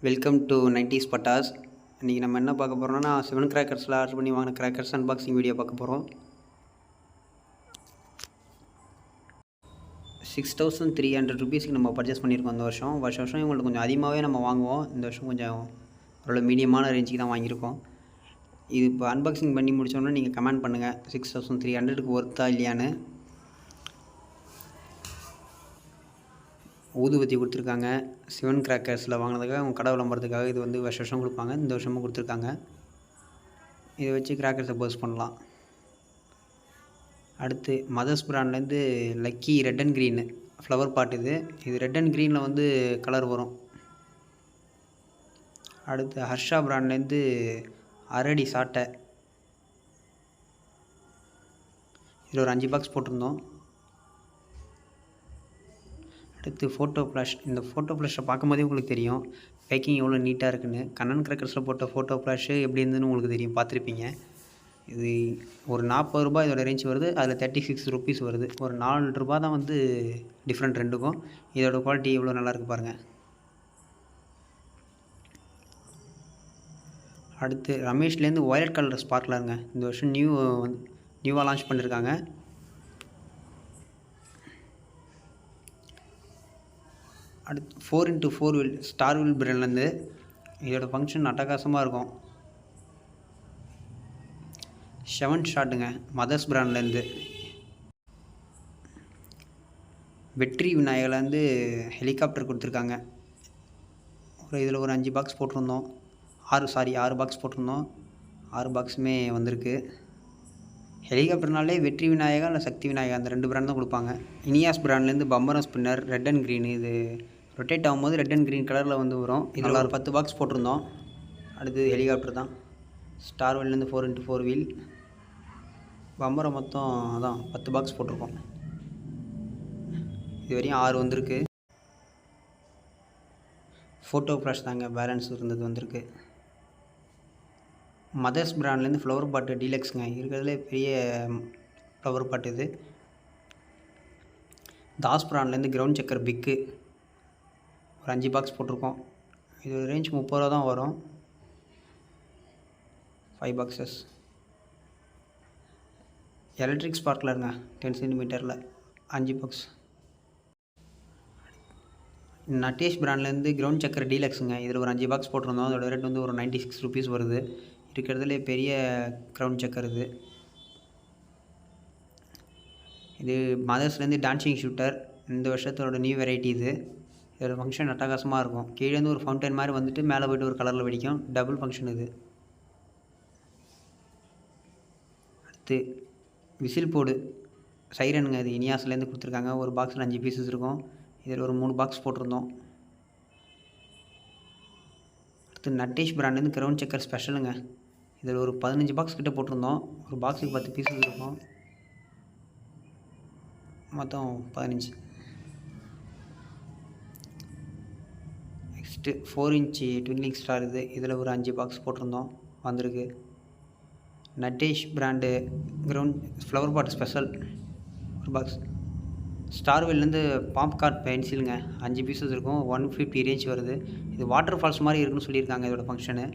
Welcome to 90s பட்டாஸ். இன்றைக்கி நம்ம என்ன பார்க்க போகிறோம்னா, 7 கிராக்கர்ஸில் ஆர்டர் பண்ணி வாங்கின கிராக்கர்ஸ் அன்பாக்சிங் வீடியோ பார்க்க போகிறோம். 6300 ருபீஸ்க்கு நம்ம பர்ச்சேஸ் பண்ணியிருக்கோம் இந்த வருஷம். வருஷம் இவங்களுக்கு கொஞ்சம் அதிகமாகவே நம்ம வாங்குவோம். இந்த வருஷம் கொஞ்சம் அவ்வளோ மீடியமான ரேஞ்சுக்கு தான் வாங்கியிருக்கோம். இது இப்போ அன்பாக்சிங் பண்ணி முடித்தோன்னா நீங்கள் கமெண்ட் பண்ணுங்கள் 6300க்கு ஒர்த்தா இல்லையான்னு. ஊதுபத்தி கொடுத்துருக்காங்க. 7 கிராக்கர்ஸில் வாங்கினதுக்காக அவங்க கடை விளம்பரத்துக்காக இது வந்து வருஷம் கொடுப்பாங்க. இந்த வருஷமும் கொடுத்துருக்காங்க. இதை வச்சு கிராக்கர்ஸை பர்ஸ் பண்ணலாம். அடுத்து மதர்ஸ் பிராண்ட்லேருந்து lucky red and green flower pot. இது ரெட் அண்ட் க்ரீனில் வந்து கலர் வரும். அடுத்து ஹர்ஷா பிராண்ட்லேருந்து அரடி சாட்டை. இதில் ஒரு 5 பாக்ஸ் போட்டிருந்தோம். அடுத்து ஃபோட்டோ ஃப்ளாஷ். இந்த ஃபோட்டோ ஃப்ளாஷை பார்க்கும்போதே உங்களுக்கு தெரியும் பேக்கிங் எவ்வளோ நீட்டாக இருக்குன்னு. கண்ணன் கிராக்கர்ஸில் போட்ட ஃபோட்டோ ஃப்ளாஷு எப்படி இருந்துன்னு உங்களுக்கு தெரியும், பார்த்துருப்பீங்க. இது ஒரு 40 ரூபா இதோட ரேஞ்ச் வருது. அதில் 36 ருபீஸ் வருது. ஒரு 4 ரூபா தான் வந்து டிஃப்ரெண்ட் ரெண்டுக்கும். இதோட குவாலிட்டி எவ்வளோ நல்லாயிருக்கு பாருங்கள். அடுத்து ரமேஷ்லேருந்து வயலட் கலர் ஸ்பார்க்லருங்க. இந்த வருஷம் நியூவாக லான்ச் பண்ணியிருக்காங்க. அடுத்து 4x4 வீல் ஸ்டார் வீல் பிராண்ட்லேருந்து. இதோட ஃபங்க்ஷன் அட்டகாசமாக இருக்கும். 7 ஷாட்டுங்க மதர்ஸ் பிராண்ட்லேருந்து. வெற்றி விநாயகர்லேருந்து ஹெலிகாப்டர் கொடுத்துருக்காங்க. இதில் ஒரு 5 பாக்ஸ் போட்டிருந்தோம். 6 பாக்ஸ் போட்டிருந்தோம். 6 பாக்ஸுமே வந்திருக்கு. ஹெலிகாப்டர்னாலே வெற்றி விநாயகா இல்லை சக்தி விநாயகா அந்த 2 பிராண்ட் தான் கொடுப்பாங்க. இனியாஸ் பிராண்ட்லேருந்து பம்பரம் ஸ்பின்னர் ரெட் அண்ட் க்ரீன். இது ரொட்டேட் ஆகும்போது ரெட் அண்ட் க்ரீன் கலரில் வந்து வரும். இதில் ஒரு 10 பாக்ஸ் போட்டிருந்தோம். அடுத்து ஹெலிகாப்டர் தான். ஸ்டார் வீல்லேருந்து 4x4 வீல். பம்பரம் மொத்தம் அதான் 10 பாக்ஸ் போட்டிருக்கோம். இது வரையும் 6 வந்திருக்கு. ஃபோட்டோ ஃப்ளாஷ் தாங்க பேலன்ஸ் இருந்தது வந்திருக்கு. மதர்ஸ் பிராண்ட்லேருந்து ஃப்ளவர் பாட்டு டீலக்ஸுங்க. இருக்கிறதுலே பெரிய ஃப்ளவர் பாட்டு இது. தாஸ் பிராண்ட்லேருந்து கிரவுண்ட் செக்கர் பிக்கு. ஒரு 5 பாக்ஸ் போட்டிருக்கோம். இது ரேஞ்ச் 30 ரூபா தான் வரும். 5 பாக்ஸஸ். எலக்ட்ரிக் ஸ்பார்க்லருங்க 10 சென்டிமீட்டரில் 5 பாக்ஸ். நட்டேஷ் பிராண்ட்லேருந்து கிரவுண்ட் செக்கர் டீலக்ஸுங்க. இதில் ஒரு 5 பாக்ஸ் போட்டிருந்தோம். அதோட ரேட் வந்து ஒரு 96 ருபீஸ் வருது. இருக்கிறதுலே பெரிய கிரவுண்ட் செக்கர் இது. இது மதர்ஸ்லேருந்து டான்சிங் ஷூட்டர். இந்த வருஷத்தோட நியூ வெரைட்டி இது. இதோட ஃபங்க்ஷன் அட்டகாசமாக இருக்கும். கீழேருந்து ஒரு ஃபவுண்டன் மாதிரி வந்துட்டு மேலே போய்ட்டு ஒரு கலரில் வெடிக்கும். டபுள் ஃபங்க்ஷன் இது. அடுத்து விசில் போர்டு சைரனுங்க. இது இனியாஸ்லேருந்து கொடுத்துருக்காங்க. ஒரு பாக்ஸில் 5 பீசஸ் இருக்கும். இதில் ஒரு 3 பாக்ஸ் போட்டிருந்தோம். அடுத்து நட்டேஷ் பிராண்ட்லேருந்து கிரவுண்ட் செக்கர் ஸ்பெஷலுங்க. இதில் ஒரு 15 பாக்ஸ் கிட்டே போட்டிருந்தோம். ஒரு பாக்ஸுக்கு 10 பீசஸ் இருக்கும். மொத்தம் 15. Next 4" twinkling star. இதில் ஒரு 5 பாக்ஸ் போட்டிருந்தோம். வந்திருக்கு. Natesh brand ground flower pot special ஒரு பாக்ஸ். ஸ்டார் வீல்லேருந்து பாப்கார்ன் பென்சிலுங்க. 5 பீசஸ் இருக்கும். 150 ரேஞ்ச் வருது. இது வாட்டர் ஃபால்ஸ் மாதிரி இருக்குன்னு சொல்லியிருக்காங்க இதோட ஃபங்க்ஷனு.